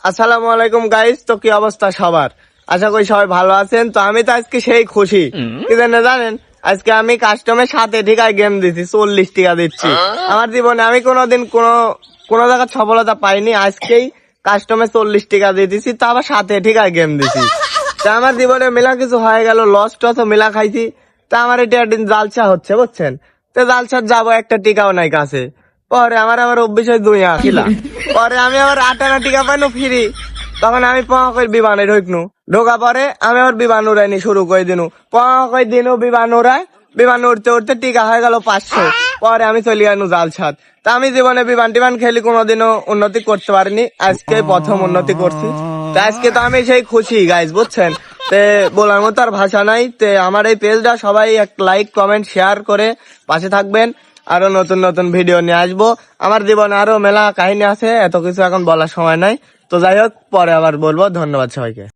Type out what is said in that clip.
আসসালামু আলাইকুম গাইস। তো কি অবস্থা সবার? আশা করি সবাই ভালো আছেন। তো আমি তো আজকে সেই খুশি, কি জানেন আজকে আমি কাস্টমের সাথে ঠিকায় গেম দিচ্ছি, 40 টাকা দিচ্ছি। আমার জীবনে আমি কোনোদিন কোনো জায়গায় সফলতা পাইনি, আজকেই কাস্টমে 40 টাকা দিয়ে দিচ্ছি, তা আবার সাথে ঠিকায় গেম দিচ্ছি। তা আমার জীবনে মেলা কিছু হয়ে গেল, লস টস মেলা খাইছি। তা আমার এটা একদিন জালসা হচ্ছে বুঝছেন, তো জালসার যাবো, একটা টিকাও নাই কাছে। পরে আমার অভ্যেস হয় দুই আসিলা, পরে আমি আবার 58 টাকা পাইনো ফ্রি। তখন আমি পয়া করে বিমানে ঢোকা পরে আমি আবার বিমান উড়াইনি শুরু করে দিনু, পয়া করে দিনু বিমান উড়ায়। বিমান উঠতে উঠতে টিকা হয়ে গেল 500। পরে আমি চলে গেল জালসাত। তা আমি জীবনে বিমান টিমান খেলি, কোনোদিনও উন্নতি করতে পারিনি, আজকে প্রথম উন্নতি করছি। তা আজকে তো আমি সেই খুশি গাইজ বুঝছেন। তে বলার মতো আর ভাষা নাই। তে আমার এই পেজটা সবাই এক লাইক কমেন্ট শেয়ার করে পাশে থাকবেন। আরো নতুন নতুন ভিডিও নিয়ে আসবো। আমার জীবনে আরো মেলা কাহিনী আছে, এত কিছু এখন বলার সময় নাই। তো যাই হোক, পরে আবার বলবো। ধন্যবাদ সবাইকে।